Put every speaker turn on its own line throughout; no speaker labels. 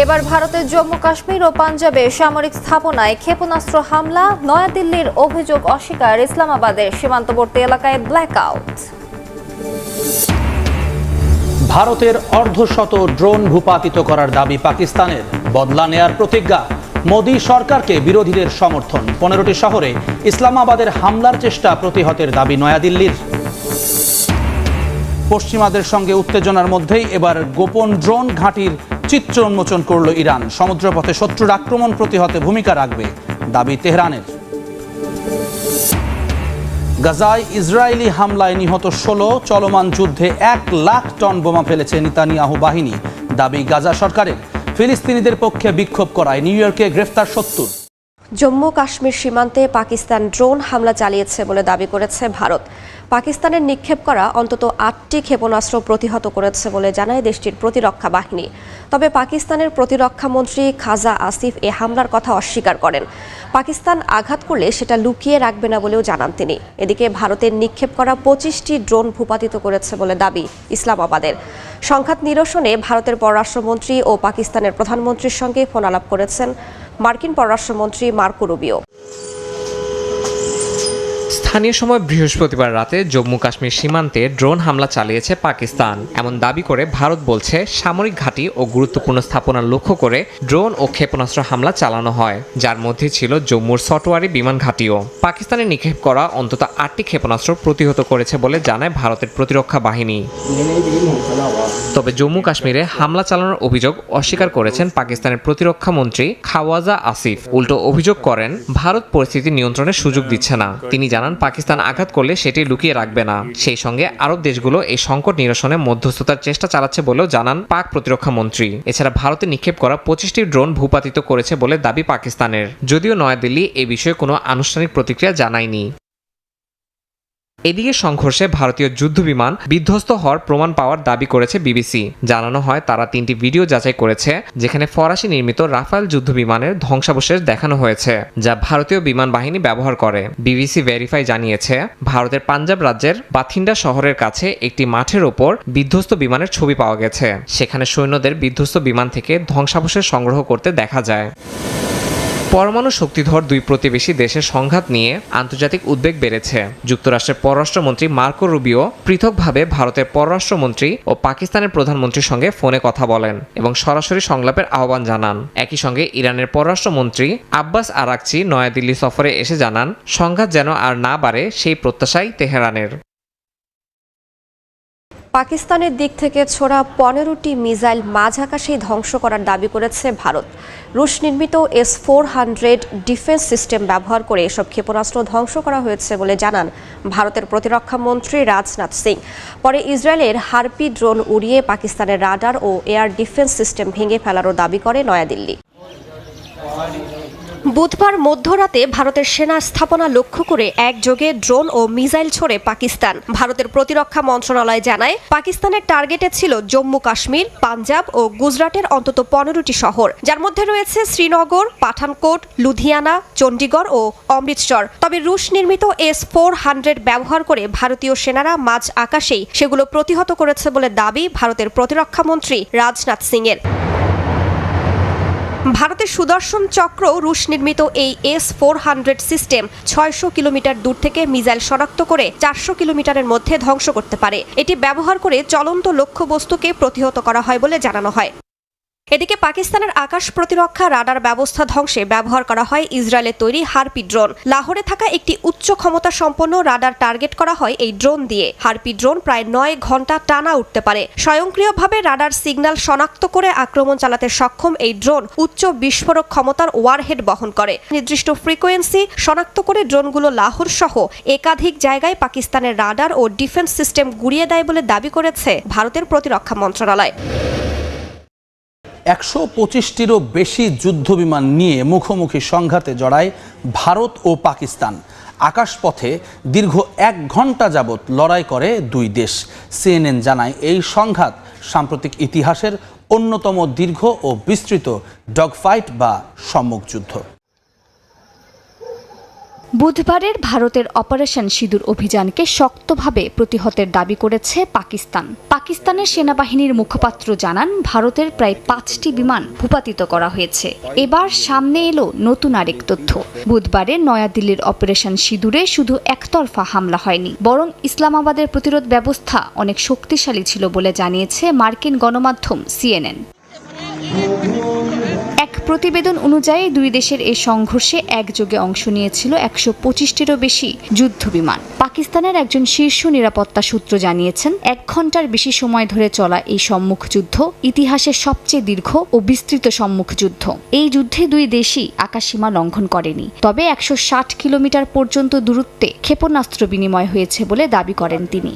এবার ভারতের জম্মু কাশ্মীর ও পাঞ্জাবে সামরিক স্থাপনায় ক্ষেপণাস্ত্র হামলা, নয়াদিল্লির অভিযোগ অস্বীকার ইসলামাবাদের সীমান্তবর্তী এলাকায় ব্ল্যাকআউট।
ভারতের অর্ধশত ড্রোন ভূপাতিত করার দাবি পাকিস্তানের, বদলা নেয়ার প্রতিজ্ঞা। মোদী সরকারকে বিরোধীদের সমর্থন। 15টি শহরে ইসলামাবাদের হামলার চেষ্টা প্রতিহতের দাবি নয়াদিল্লির। পশ্চিমাদের সঙ্গে উত্তেজনার মধ্যেই এবার গোপন ড্রোন ঘাঁটির চিত্র উন্মোচন করল ইরান। সমুদ্রপথে শত্রুর আক্রমণ প্রতিহতে ভূমিকা রাখবে দাবি তেহরানের। গাজায় ইসরায়েলি হামলায় নিহত 16, চলমান যুদ্ধে 1 লাখ টন বোমা ফেলেছে নেতানিয়াহু বাহিনী, দাবি গাজা সরকারের। ফিলিস্তিনিদের পক্ষে বিক্ষোভ করায় নিউ ইয়র্কে গ্রেফতার 70।
জম্মু কাশ্মীর সীমান্তে পাকিস্তান ড্রোন হামলা চালিয়েছে বলে দাবি করেছে ভারত। পাকিস্তানের নিক্ষেপ করা অন্তত 8টি ক্ষেপণাস্ত্র প্রতিহত করেছে বলে জানায় দেশটির প্রতিরক্ষা বাহিনী। তবে পাকিস্তানের প্রতিরক্ষা মন্ত্রী খাজা আসিফ এ হামলার কথা অস্বীকার করেন। পাকিস্তান আঘাত করলে সেটা লুকিয়ে রাখবে না বলেও জানান তিনি। এদিকে ভারতের নিক্ষেপ করা 25টি ড্রোন ভূপাতিত করেছে বলে দাবি ইসলামাবাদের। সংঘাত নিরসনে ভারতের পররাষ্ট্রমন্ত্রী ও পাকিস্তানের প্রধানমন্ত্রীর সঙ্গে ফোন আলাপ করেছেন মার্কিন পররাষ্ট্রমন্ত্রী মার্কো রুবিও।
স্থানীয় সময় বৃহস্পতিবার রাতে জম্মু কাশ্মীর সীমান্তে ড্রোন হামলা চালিয়েছে পাকিস্তান। এমন দাবি করে ভারত বলছে সামরিক ঘাঁটি ও গুরুত্বপূর্ণ স্থাপনা লক্ষ্য করে ড্রোন ও ক্ষেপণাস্ত্র হামলা চালানো হয়, যার মধ্যে ছিল জম্মুর সটোয়ারি বিমান ঘাঁটিও। পাকিস্তানের নিক্ষেপ করা অন্তত 8টি ক্ষেপণাস্ত্র প্রতিহত করেছে বলে জানায় ভারতের প্রতিরক্ষা বাহিনী। তবে জম্মু কাশ্মীরে হামলা চালানোর অভিযোগ অস্বীকার করেছেন পাকিস্তানের প্রতিরক্ষা মন্ত্রী খাওয়াজা আসিফ। উল্টো অভিযোগ করেন ভারত পরিস্থিতি নিয়ন্ত্রণের সুযোগ দিচ্ছে না। তিনি জানান পাকিস্তান আঘাত করলে সেটি লুকিয়ে রাখবে না। সেই সঙ্গে আরব দেশগুলো এই সংকট নিরসনে মধ্যস্থতার চেষ্টা চালাচ্ছে বলেও জানান পাক প্রতিরক্ষা মন্ত্রী। এছাড়া ভারতে নিক্ষেপ করা 25টি ড্রোন ভূপাতিত করেছে বলে দাবি পাকিস্তানের, যদিও নয়াদিল্লি এ বিষয়ে কোনো আনুষ্ঠানিক প্রতিক্রিয়া জানায়নি। এদিকে সংঘর্ষে ভারতীয় যুদ্ধবিমান বিধ্বস্ত হওয়ার প্রমাণ পাওয়ার দাবি করেছে বিবিসি। জানানো হয় তারা 3টি ভিডিও যাচাই করেছে, যেখানে ফরাসি নির্মিত রাফায়েল যুদ্ধবিমানের ধ্বংসাবশেষ দেখানো হয়েছে, যা ভারতীয় বিমান বাহিনী ব্যবহার করে। বিবিসি ভেরিফাই জানিয়েছে ভারতের পাঞ্জাব রাজ্যের বাথিন্ডা শহরের কাছে একটি মাঠের ওপর বিধ্বস্ত বিমানের ছবি পাওয়া গেছে। সেখানে সৈন্যদের বিধ্বস্ত বিমান থেকে ধ্বংসাবশেষ সংগ্রহ করতে দেখা যায়। পরমাণু শক্তিধর দুই প্রতিবেশী দেশের সংঘাত নিয়ে আন্তর্জাতিক উদ্বেগ বেড়েছে। যুক্তরাষ্ট্রের পররাষ্ট্রমন্ত্রী মার্কো রুবিও পৃথকভাবে ভারতের পররাষ্ট্রমন্ত্রী ও পাকিস্তানের প্রধানমন্ত্রীর সঙ্গে ফোনে কথা বলেন এবং সরাসরি সংলাপের আহ্বান জানান। একই সঙ্গে ইরানের পররাষ্ট্রমন্ত্রী আব্বাস আরাকচি নয়াদিল্লি সফরে এসে জানান সংঘাত যেন আর না বাড়ে সেই প্রত্যাশাই তেহরানের।
পাকিস্তানের দিক থেকে ছোড়া 15টি মিসাইল মাঝ আকাশেই ধ্বংস করার দাবি করেছে ভারত। রুশ নির্মিত S-400 ডিফেন্স সিস্টেম ব্যবহার করে এসব ক্ষেপণাস্ত্র ধ্বংস করা হয়েছে বলে জানান ভারতের প্রতিরক্ষা মন্ত্রী রাজনাথ সিং। পরে ইসরায়েলের হারপি ড্রোন উড়িয়ে পাকিস্তানের রাডার ও এয়ার ডিফেন্স সিস্টেম ভেঙে ফেলারও দাবি করে নয়াদিল্লি। বুধবার মধ্যরাতে ভারতের সেনা স্থাপনা লক্ষ্য করে একযোগে ড্রোন ও মিসাইল ছোড়ে পাকিস্তান। ভারতের প্রতিরক্ষা মন্ত্রণালয় জানায় পাকিস্তানের টার্গেটে ছিল জম্মু কাশ্মীর, পাঞ্জাব ও গুজরাটের অন্তত 15টি শহর, যার মধ্যে রয়েছে শ্রীনগর, পাঠানকোট, লুধিয়ানা, চণ্ডীগড় ও অমৃতসর। তবে রুশ নির্মিত S-400 ব্যবহার করে ভারতীয় সেনারা মাঝ আকাশেই সেগুলো প্রতিহত করেছে বলে দাবি ভারতের প্রতিরক্ষা মন্ত্রী রাজনাথ সিং এর। ভারতের সুদর্শন চক্র রুশ নির্মিত এই S-400 সিস্টেম 600 কিলোমিটার দূর থেকে মিসাইল শনাক্ত করে 400 কিলোমিটারের মধ্যে ধ্বংস করতে পারে। এটি ব্যবহার করে চলন্ত লক্ষ্যবস্তুকে প্রতিহত করা হয় বলে জানানো হয়। এদিকে পাকিস্তানের আকাশ প্রতিরক্ষা রাডার ব্যবস্থা ধ্বংসে ব্যবহার করা হয় ইসরায়েলের তৈরি হারপি ড্রোন। লাহোরে থাকা একটি উচ্চ ক্ষমতা সম্পন্ন রাডার টার্গেট করা হয় এই ড্রোন দিয়ে। হারপি ড্রোন প্রায় 9 ঘন্টা টানা উঠতে পারে। স্বয়ংক্রিয়ভাবে রাডার সিগন্যাল শনাক্ত করে আক্রমণ চালাতে সক্ষম এই ড্রোন উচ্চ বিস্ফোরক ক্ষমতার ওয়ারহেড বহন করে। নির্দিষ্ট ফ্রিকোয়েন্সি শনাক্ত করে ড্রোনগুলো লাহোর সহ একাধিক জায়গায় পাকিস্তানের রাডার ও ডিফেন্স সিস্টেম গুঁড়িয়ে দেয় বলে দাবি করেছে ভারতের প্রতিরক্ষা মন্ত্রণালয়।
125টিরও বেশি যুদ্ধবিমান নিয়ে মুখোমুখি সংঘাতে জড়ায় ভারত ও পাকিস্তান। আকাশপথে দীর্ঘ 1 ঘন্টা যাবৎ লড়াই করে দুই দেশ। CNN জানায় এই সংঘাত সাম্প্রতিক ইতিহাসের অন্যতম দীর্ঘ ও বিস্তৃত ডগফাইট বা সম্মুখ যুদ্ধ।
বুধবারের ভারতের অপারেশন সিঁদুর অভিযানকে শক্তভাবে প্রতিহতের দাবি করেছে পাকিস্তান। পাকিস্তানের সেনাবাহিনীর মুখপাত্র জানান, ভারতের প্রায় 5টি বিমান ভূপাতিত করা হয়েছে। এবার সামনে এলো নতুন আরেক তথ্য। বুধবারে নয়াদিল্লির অপারেশন সিঁদুরে শুধু একতরফা হামলা হয়নি, বরং ইসলামাবাদের প্রতিরোধ ব্যবস্থা অনেক শক্তিশালী ছিল বলে জানিয়েছে মার্কিন গণমাধ্যম CNN। এক প্রতিবেদন অনুযায়ী দুই দেশের এই সংঘর্ষে একযোগে অংশ নিয়েছিল 125টিরও বেশি যুদ্ধ বিমান। পাকিস্তানের একজন শীর্ষ নিরাপত্তা সূত্র জানিয়েছেন, 1 ঘন্টার বেশি সময় ধরে চলা এই সম্মুখ যুদ্ধ ইতিহাসের সবচেয়ে দীর্ঘ ও বিস্তৃত সম্মুখ যুদ্ধ। এই যুদ্ধে দুই দেশই আকাশসীমা লঙ্ঘন করেনি, তবে 160 কিলোমিটার পর্যন্ত দূরত্বে ক্ষেপণাস্ত্র বিনিময় হয়েছে বলে দাবি করেন তিনি।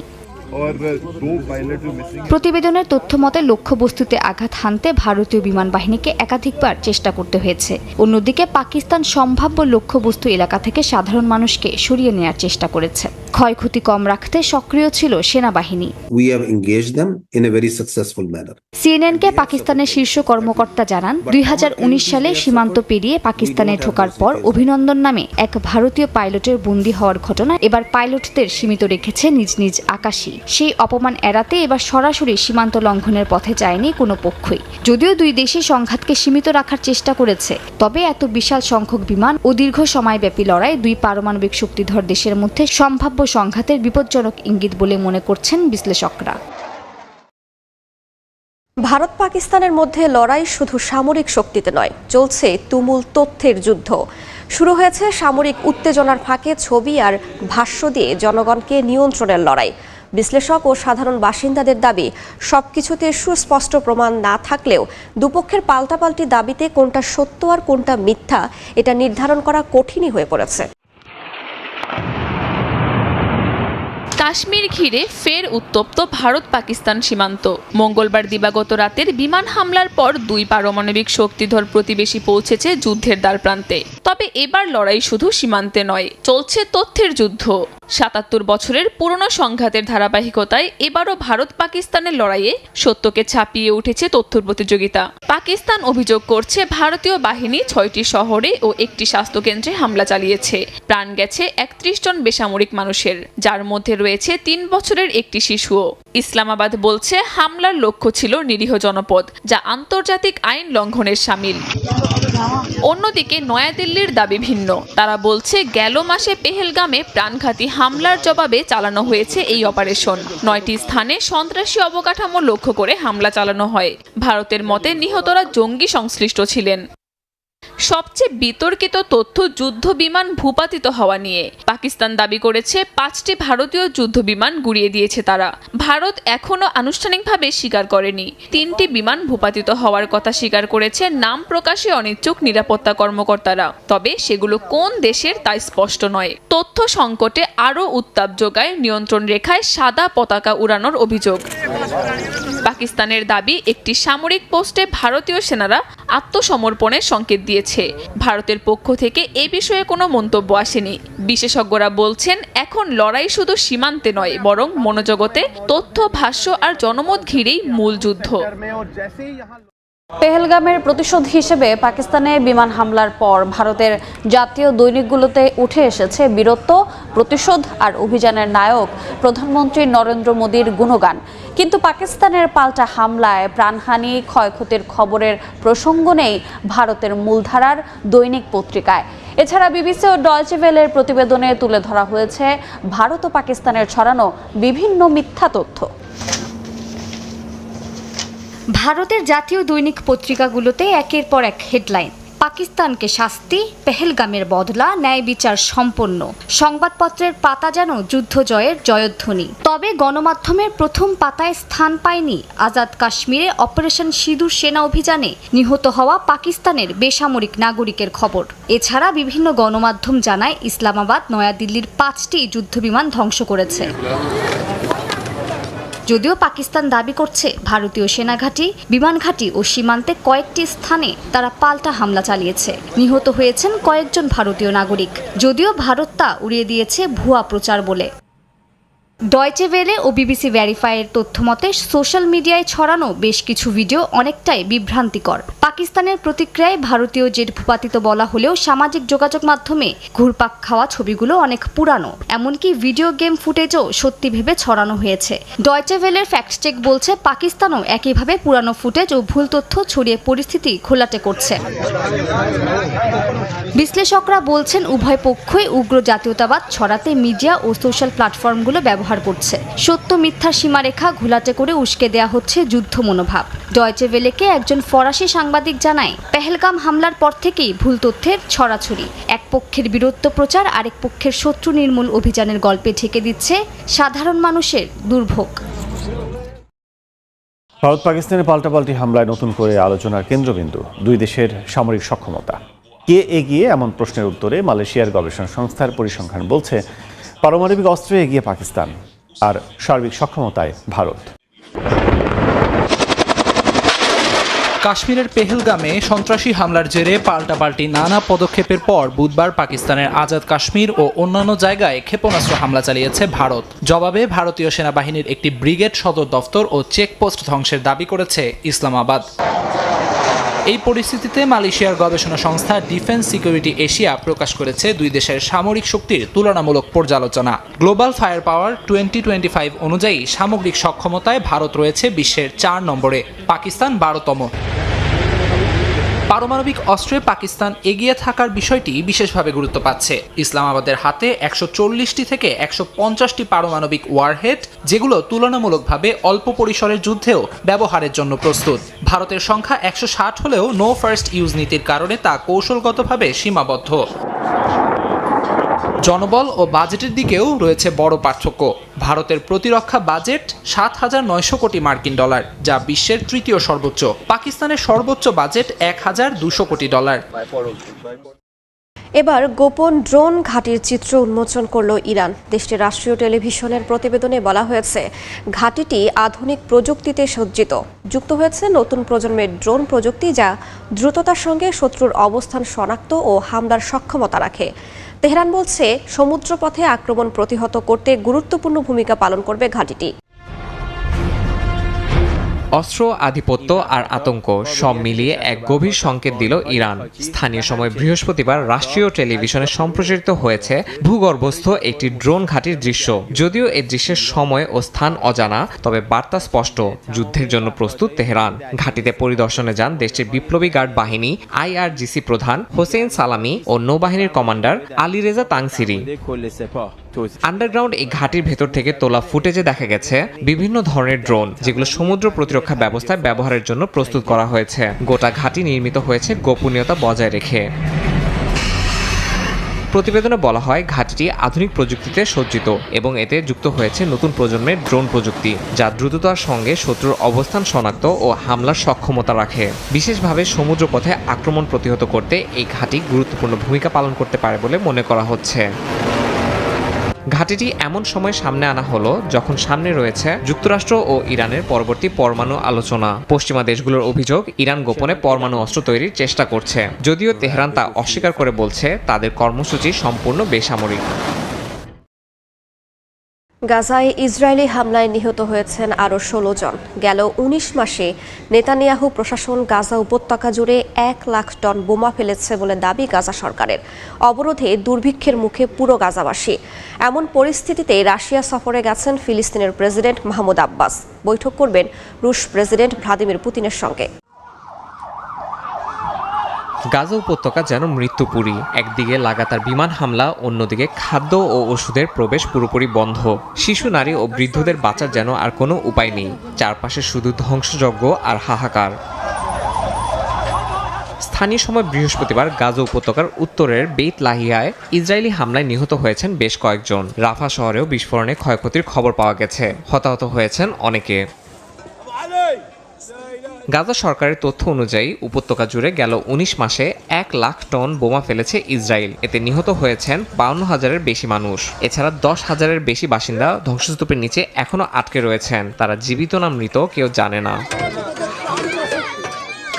প্রতিবেদনের তথ্য মতে লক্ষ্যবস্তুতে আঘাত হানতে ভারতীয় বিমান বাহিনীকে একাধিকবার চেষ্টা করতে হয়েছে। অন্যদিকে পাকিস্তান সম্ভাব্য লক্ষ্যবস্তু এলাকা থেকে সাধারণ মানুষকে সরিয়ে নেওয়ার চেষ্টা করেছে। ক্ষয়ক্ষতি কম রাখতে সক্রিয় ছিল সেনাবাহিনী। সিএনএনকে পাকিস্তানের শীর্ষ কর্মকর্তা জানান, 2019 সালে সীমান্ত পেরিয়ে পাকিস্তানে ঢোকার পর অভিনন্দন নামে এক ভারতীয় পাইলটের বন্দী হওয়ার ঘটনা এবার পাইলটদের সীমিত রেখেছে নিজ নিজ আকাশে। সেই অপমান এড়াতে এবার সরাসরি সীমান্ত লঙ্ঘনের পথে যায়নি কোনো পক্ষই। যদিও দুই দেশই সংঘাতকে সীমিত রাখার চেষ্টা করেছে, তবে এত বিশাল সংখ্যক বিমান ও দীর্ঘ সময়ব্যাপী লড়াই দুই পারমাণবিক শক্তিধর দেশের মধ্যে সম্ভাব্য সংঘাতের বিপজ্জনক ইঙ্গিত বলে মনে করছেন বিশ্লেষকরা।
ভারত পাকিস্তানের মধ্যে লড়াই শুধু সামরিক শক্তিতে নয়, চলছে তুমুল তথ্যের যুদ্ধ। শুরু হয়েছে সামরিক উত্তেজনার ফাঁকে ছবি আর ভাষ্য দিয়ে জনগণকে নিয়ন্ত্রণের লড়াই। বিশ্লেষক ও সাধারণ বাসিন্দাদের দাবি, সবকিছুতে সুস্পষ্ট প্রমাণ না থাকলেও দুপক্ষের পাল্টাপাল্টি দাবিতে কোনটা সত্য আর কোনটা মিথ্যা এটা নির্ধারণ করা কঠিনই হয়ে পড়েছে।
কাশ্মীর ঘিরে ফের উত্তপ্ত ভারত পাকিস্তান সীমান্ত। মঙ্গলবার দিবাগত রাতের বিমান হামলার পর দুই পারমাণবিক শক্তিধর প্রতিবেশী পৌঁছেছে যুদ্ধের দ্বারপ্রান্তে। তবে এবার লড়াই শুধু সীমান্তে নয়, চলছে তথ্যের যুদ্ধ। ৭৭ বছরের পুরনো সংঘাতের ধারাবাহিকতায় এবারও ভারত পাকিস্তানের লড়াইয়ে সত্যকে ছাপিয়ে উঠেছে তথ্য প্রতিযোগিতা। পাকিস্তান অভিযোগ করছে, ভারতীয় বাহিনী 6টি শহরে ও একটি স্বাস্থ্যকেন্দ্রে হামলা চালিয়েছে। প্রাণ গেছে 31 জন বেসামরিক মানুষের, যার মধ্যে রয়েছে 3 বছরের একটি শিশুও। ইসলামাবাদ বলছে, হামলার লক্ষ্য ছিল নিরীহ জনপদ, যা আন্তর্জাতিক আইন লঙ্ঘনের শামিল। অন্যদিকে নয়াদিল্লির দাবি ভিন্ন। তারা বলছে, গেল মাসে পেহেলগামে প্রাণঘাতী হামলার জবাবে চালানো হয়েছে এই অপারেশন। 9টি স্থানে সন্ত্রাসী অবকাঠামো লক্ষ্য করে হামলা চালানো হয়। ভারতের মতে নিহতরা জঙ্গি সংশ্লিষ্ট ছিলেন। সবচেয়ে বিতর্কিত তথ্য যুদ্ধ বিমান ভূপাতিত হওয়া নিয়ে। পাকিস্তান দাবি করেছে 5টি ভারতীয় যুদ্ধ বিমান গুড়িয়ে দিয়েছে তারা। ভারত এখনও আনুষ্ঠানিকভাবে স্বীকার করেনি। 3টি বিমান ভূপাতিত হওয়ার কথা স্বীকার করেছে নাম প্রকাশে অনিচ্ছুক নিরাপত্তা কর্মকর্তারা। তবে সেগুলো কোন দেশের তা স্পষ্ট নয়। তথ্য সংকটে আরও উত্তাপ যোগায় নিয়ন্ত্রণ রেখায় সাদা পতাকা উড়ানোর অভিযোগ। পাকিস্তানের দাবি, একটি সামরিক পোস্টে ভারতীয় সেনারা আত্মসমর্পণের সংকেত দিয়েছে। ভারতের পক্ষ থেকে এ বিষয়ে কোনো মন্তব্য আসেনি। বিশেষজ্ঞরা বলছেন, এখন লড়াই শুধু সীমান্তে নয়, বরং মনোজগতে তথ্য, ভাষ্য আর জনমত ঘিরেই মূল যুদ্ধ।
পেহেলগামের প্রতিশোধ হিসেবে পাকিস্তানে বিমান হামলার পর ভারতের জাতীয় দৈনিকগুলোতে উঠে এসেছে বীরত্ব, প্রতিশোধ আর অভিযানের নায়ক প্রধানমন্ত্রী নরেন্দ্র মোদীর গুণগান। কিন্তু পাকিস্তানের পাল্টা হামলায় প্রাণহানি, ক্ষয়ক্ষতির খবরের প্রসঙ্গ নেই ভারতের মূলধারার দৈনিক পত্রিকায়। এছাড়া বিবিসি ও ডয়চে ভেলের প্রতিবেদনে তুলে ধরা হয়েছে ভারত ও পাকিস্তানের ছড়ানো বিভিন্ন মিথ্যা তথ্য।
ভারতের জাতীয় দৈনিক পত্রিকাগুলোতে একের পর এক হেডলাইন: পাকিস্তানকে শাস্তি, পেহেলগামের বদলা, ন্যায় বিচার সম্পন্ন। সংবাদপত্রের পাতা যেন যুদ্ধ জয়ের জয়ধ্বনি। তবে গণমাধ্যমের প্রথম পাতায় স্থান পায়নি আজাদ কাশ্মীরে অপারেশন সিঁদুর সেনা অভিযানে নিহত হওয়া পাকিস্তানের বেসামরিক নাগরিকের খবর। এছাড়া বিভিন্ন গণমাধ্যম জানায়, ইসলামাবাদ নয়াদিল্লির 5টি যুদ্ধবিমান ধ্বংস করেছে। যদিও পাকিস্তান দাবি করছে, ভারতীয় সেনাঘাঁটি, বিমান ঘাঁটি ও সীমান্তে কয়েকটি স্থানে তারা পাল্টা হামলা চালিয়েছে। নিহত হয়েছেন কয়েকজন ভারতীয় নাগরিক। যদিও ভারত তা উড়িয়ে দিয়েছে ভুয়া প্রচার বলে। ডয়চে ভেলে ও বিবিসি ভেরিফাইয়ের তথ্য মতে সোশ্যাল মিডিয়ায় ছড়ানো বেশ কিছু ভিডিও অনেকটাই বিভ্রান্তিকর। পাকিস্তানের প্রতিক্রিয়ায় ভারতীয় জেট ভূপাতিত বলা হলেও সামাজিক যোগাযোগ মাধ্যমে ঘুরপাক খাওয়া ছবিগুলো অনেক পুরানো, এমনকি ভিডিও গেম ফুটেজও সত্যি ভেবে ছড়ানো হয়েছে। ডয়চে ভেলের ফ্যাক্ট চেক বলছে পাকিস্তানও একইভাবে পুরানো ফুটেজ ও ভুল তথ্য ছড়িয়ে পরিস্থিতি ঘোলাটে করছে। বিশ্লেষকরা বলছেন উভয় পক্ষই উগ্র জাতীয়তাবাদ ছড়াতে মিডিয়া ও সোশ্যাল প্ল্যাটফর্মগুলো ব্যবহার করছে। সত্য মিথ্যার সীমারেখা ঘোলাটে করে উস্কে দেয়া হচ্ছে যুদ্ধ মনোভাব। ডয়চে ভেলেকে একজন ফরাসি সাংবাদিক জানায়, পেহেলগাম হামলার পর থেকেই ভুল তথ্যের ছড়াছড়ি, এক পক্ষের বীরত্ব প্রচার আরেক পক্ষের শত্রু নির্মূল অভিযানের গল্পে ঢেকে দিচ্ছে সাধারণ মানুষের দুর্ভোগ।
ভারত পাকিস্তানের পাল্টাপাল্টি হামলায় নতুন করে আলোচনার কেন্দ্রবিন্দু দুই দেশের সামরিক সক্ষমতা। কে এগিয়ে এমন প্রশ্নের উত্তরে মালয়েশিয়ার গবেষণা সংস্থার পরিসংখ্যান বলছে পারমাণবিক অস্ত্রে এগিয়ে পাকিস্তান আর সার্বিক সক্ষমতায় ভারত।
কাশ্মীরের পেহেলগামে সন্ত্রাসী হামলার জেরে পাল্টাপাল্টি নানা পদক্ষেপের পর বুধবার পাকিস্তানের আজাদ কাশ্মীর ও অন্যান্য জায়গায় ক্ষেপণাস্ত্র হামলা চালিয়েছে ভারত। জবাবে ভারতীয় সেনাবাহিনীর একটি ব্রিগেড সদর দফতর ও চেকপোস্ট ধ্বংসের দাবি করেছে ইসলামাবাদ। এই পরিস্থিতিতে মালয়েশিয়ার গবেষণা সংস্থা ডিফেন্স সিকিউরিটি এশিয়া প্রকাশ করেছে দুই দেশের সামরিক শক্তির তুলনামূলক পর্যালোচনা। গ্লোবাল ফায়ার পাওয়ার 2025 অনুযায়ী সামগ্রিক সক্ষমতায় ভারত রয়েছে বিশ্বের 4 নম্বরে, পাকিস্তান 12তম। পারমাণবিক অস্ত্রে পাকিস্তান এগিয়ে থাকার বিষয়টি বিশেষভাবে গুরুত্ব পাচ্ছে। ইসলামাবাদের হাতে 140টি থেকে 150টি পারমাণবিক ওয়ারহেড, যেগুলো তুলনামূলকভাবে অল্প পরিসরের যুদ্ধেও ব্যবহারের জন্য প্রস্তুত। ভারতের সংখ্যা 160 হলেও নো ফার্স্ট ইউজ নীতির কারণে তা কৌশলগতভাবে সীমাবদ্ধ। জনবল ও বাজেটের দিকেও রয়েছে বড় পার্থক্য। ভারতের প্রতিরক্ষা বাজেট 7,900 কোটি মার্কিন ডলার, যা বিশ্বের তৃতীয় সর্বোচ্চ। পাকিস্তানের সর্বোচ্চ বাজেট 1,200 কোটি ডলার।
এবার গোপন ড্রোন ঘাঁটির চিত্র উন্মোচন করল ইরান। দেশটির রাষ্ট্রীয় টেলিভিশনের প্রতিবেদনে বলা হয়েছে, ঘাঁটিটি আধুনিক প্রযুক্তিতে সজ্জিত। যুক্ত হয়েছে নতুন প্রজন্মের ড্রোন প্রযুক্তি, যা দ্রুততার সঙ্গে শত্রুর অবস্থান শনাক্ত ও হামলার সক্ষমতা রাখে। তেহরান বলছে, সমুদ্রপথে আক্রমণ প্রতিহত করতে গুরুত্বপূর্ণ ভূমিকা পালন করবে ঘাঁটিটি।
অস্ত্র, আধিপত্য আর আতঙ্ক সব মিলিয়ে এক গভীর সংকেত দিল ইরান। স্থানীয় সময় বৃহস্পতিবার রাষ্ট্রীয় টেলিভিশনে সম্প্রচারিত হয়েছে ভূগর্ভস্থ একটি ড্রোন ঘাঁটির দৃশ্য। যদিও এই দৃশ্যের সময় ও স্থান অজানা, তবে বার্তা স্পষ্ট, যুদ্ধের জন্য প্রস্তুত তেহরান। ঘাঁটিতে পরিদর্শনে যান দেশটির বিপ্লবী গার্ড বাহিনী IRGC প্রধান হোসেন সালামি ও নৌবাহিনীর commander Ali Reza Tangsiri. Underground এই ঘাঁটির ভেতর থেকে তোলা ফুটেজে দেখা গেছে বিভিন্ন ধরনের ড্রোন, যেগুলো সমুদ্র প্রতিরক্ষা ব্যবস্থায় ব্যবহারের জন্য প্রস্তুত করা হয়েছে। গোটা ঘাঁটি নির্মিত হয়েছে গোপনীয়তা বজায় রেখে। প্রতিবেদনে বলা হয়, ঘাঁটিটি আধুনিক প্রযুক্তিতে সজ্জিত এবং এতে যুক্ত হয়েছে নতুন প্রজন্মের ড্রোন প্রযুক্তি, যা দ্রুততার সঙ্গে শত্রুর অবস্থান শনাক্ত ও হামলার সক্ষমতা রাখে। বিশেষভাবে সমুদ্রপথে আক্রমণ প্রতিহত করতে এই ঘাঁটি গুরুত্বপূর্ণ ভূমিকা পালন করতে পারে বলে মনে করা হচ্ছে। ঘাঁটিটি এমন সময় সামনে আনা হলো যখন সামনে রয়েছে যুক্তরাষ্ট্র ও ইরানের পরবর্তী পরমাণু আলোচনা। পশ্চিমা দেশগুলোর অভিযোগ, ইরান গোপনে পরমাণু অস্ত্র তৈরির চেষ্টা করছে, যদিও তেহরান তা অস্বীকার করে বলছে তাদের কর্মসূচি সম্পূর্ণ বেসামরিক।
গাজায় ইসরায়েলি হামলায় নিহত হয়েছেন আরও 16 জন। গেল 19 মাসে নেতানিয়াহু প্রশাসন গাজা উপত্যকা জুড়ে 1 লাখ টন বোমা ফেলেছে বলে দাবি গাজা সরকারের। অবরোধে দুর্ভিক্ষের মুখে পুরো গাজাবাসী। এমন পরিস্থিতিতে রাশিয়া সফরে গেছেন ফিলিস্তিনের প্রেসিডেন্ট মাহমুদ আব্বাস। বৈঠক করবেন রুশ প্রেসিডেন্ট ভ্লাদিমির পুতিনের সঙ্গে।
গাজা উপত্যকা যেন মৃত্যুপুরী। একদিকে লাগাতার বিমান হামলা, অন্যদিকে খাদ্য ও ওষুধের প্রবেশ পুরোপুরি বন্ধ। শিশু, নারী ও বৃদ্ধদের বাঁচার যেন আর কোনো উপায় নেই। চারপাশে শুধু ধ্বংসযজ্ঞ আর হাহাকার। স্থানীয় সময় বৃহস্পতিবার গাজা উপত্যকার উত্তরের বেইত লাহিয়ায় ইসরায়েলি হামলায় নিহত হয়েছেন বেশ কয়েকজন। রাফা শহরেও বিস্ফোরণে ক্ষয়ক্ষতির খবর পাওয়া গেছে। হতাহত হয়েছেন অনেকে। গাজা সরকারের তথ্য অনুযায়ী উপত্যকা জুড়ে গেল 19 মাসে 1 লাখ টন বোমা ফেলেছে ইসরায়েল। এতে নিহত হয়েছেন 52,000-এর বেশি মানুষ। এছাড়া 10,000-এর বেশি বাসিন্দা ধ্বংসস্তূপের নিচে এখনো আটকে রয়েছেন। তারা জীবিত না মৃত কেউ জানে না।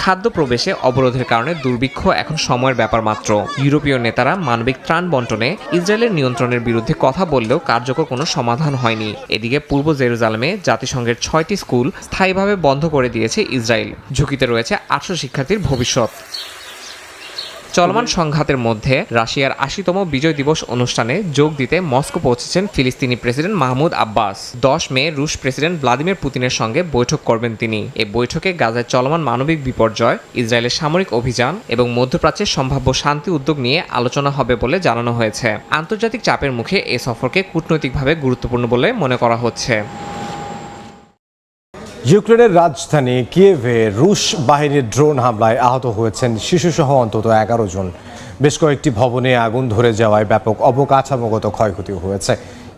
খাদ্য প্রবেশে অবরোধের কারণে দুর্ভিক্ষ এখন সময়ের ব্যাপার মাত্র। ইউরোপীয় নেতারা মানবিক ত্রাণ বন্টনে ইসরায়েলের নিয়ন্ত্রণের বিরুদ্ধে কথা বললেও কার্যকর কোনো সমাধান হয়নি। এদিকে পূর্ব জেরুজালেমে জাতিসংঘের 6টি স্কুল স্থায়ীভাবে বন্ধ করে দিয়েছে ইসরায়েল। ঝুঁকিতে রয়েছে 800 শিক্ষার্থীর ভবিষ্যৎ। চলমান সংঘাতের মধ্যে রাশিয়ার 80তম বিজয় দিবস অনুষ্ঠানে যোগ দিতে মস্কো পৌঁছেছেন ফিলিস্তিনি প্রেসিডেন্ট মাহমুদ আব্বাস। 10 মে রুশ প্রেসিডেন্ট ভ্লাদিমির পুতিনের সঙ্গে বৈঠক করবেন তিনি। এই বৈঠকে গাজায় চলমান মানবিক বিপর্যয়, ইসরায়েলের সামরিক অভিযান এবং মধ্যপ্রাচ্যের সম্ভাব্য শান্তি উদ্যোগ নিয়ে আলোচনা হবে বলে জানানো হয়েছে। আন্তর্জাতিক চাপের মুখে এই সফরকে কূটনৈতিকভাবে গুরুত্বপূর্ণ বলে মনে করা হচ্ছে।
ইউক্রেনের রাজধানী কিয়েভে রুশ বাহিনীর ড্রোন হামলায় আহত হয়েছেন শিশুসহ অন্তত 11 জন। বেশ কয়েকটি ভবনে আগুন ধরে যাওয়ায় ব্যাপক অবকাঠামোগত ক্ষয়ক্ষতি হয়েছে।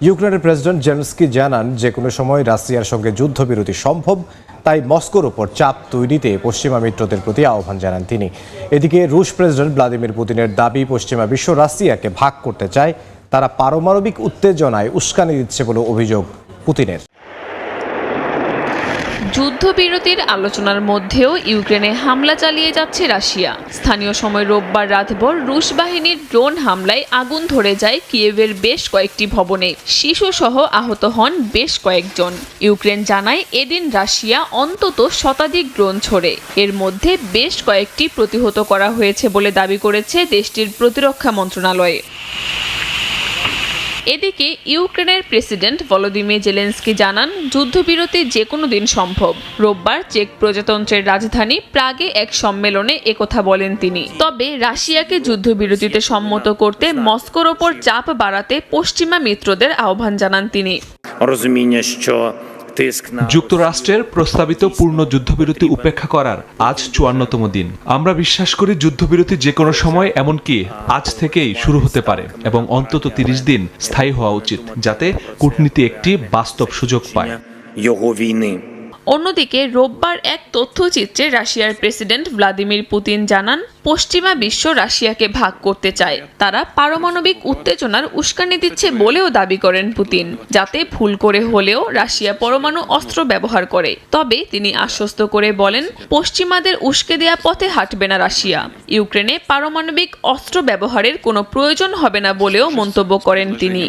ইউক্রেনের প্রেসিডেন্ট জেলেনস্কি জানান যে কোনো সময় রাশিয়ার সঙ্গে যুদ্ধবিরতি সম্ভব, তাই মস্কোর ওপর চাপ তৈরিতে পশ্চিমা মিত্রদের প্রতি আহ্বান জানান তিনি। এদিকে রুশ প্রেসিডেন্ট ভ্লাদিমির পুতিনের দাবি বিশ্ববিশ্ব রাশিয়াকে ভাগ করতে চায়, তারা পারমাণবিক উত্তেজনায় উস্কানি দিচ্ছে বলে অভিযোগ পুতিনের।
যুদ্ধবিরতির আলোচনার মধ্যেও ইউক্রেনে হামলা চালিয়ে যাচ্ছে রাশিয়া। স্থানীয় সময় রোববার রাতভর রুশ বাহিনীর ড্রোন হামলায় আগুন ধরে যায় কিয়েভের বেশ কয়েকটি ভবনে। শিশুসহ আহত হন বেশ কয়েকজন। ইউক্রেন জানায় এদিন রাশিয়া অন্তত শতাধিক ড্রোন ছোড়ে। এর মধ্যে বেশ কয়েকটি প্রতিহত করা হয়েছে বলে দাবি করেছে দেশটির প্রতিরক্ষা মন্ত্রণালয়। এদিকে ইউক্রেনের প্রেসিডেন্ট ভলোদিমির জেলেনস্কি জানান যুদ্ধবিরতি যে কোনো দিন সম্ভব। রোববার চেক প্রজাতন্ত্রের রাজধানী প্রাগে এক সম্মেলনে একথা বলেন তিনি। তবে রাশিয়াকে যুদ্ধবিরতিতে সম্মত করতে মস্কোর ওপর চাপ বাড়াতে পশ্চিমা মিত্রদের আহ্বান জানান তিনি।
যুক্তরাষ্ট্রের প্রস্তাবিত পূর্ণ যুদ্ধবিরতি উপেক্ষা করার আজ 54তম দিন। আমরা বিশ্বাস করি যুদ্ধবিরতি যে কোনো সময়, এমনকি আজ থেকেই শুরু হতে পারে এবং অন্তত 30 দিন স্থায়ী হওয়া উচিত, যাতে কূটনীতি একটি বাস্তব সুযোগ পায়।
অন্যদিকে রোববার এক তথ্যচিত্রে রাশিয়ার প্রেসিডেন্ট ভ্লাদিমির পুতিন জানান পশ্চিমা বিশ্ব রাশিয়াকে ভাগ করতে চায়, তারা পারমাণবিক উত্তেজনার উস্কানি দিচ্ছে বলেও দাবি করেন পুতিন, যাতে ভুল করে হলেও রাশিয়া পরমাণু অস্ত্র ব্যবহার করে। তবে তিনি আশ্বস্ত করে বলেন পশ্চিমাদের উস্কে দেয়া পথে হাঁটবে না রাশিয়া। ইউক্রেনে পারমাণবিক অস্ত্র ব্যবহারের কোনো প্রয়োজন হবে না বলেও মন্তব্য করেন তিনি।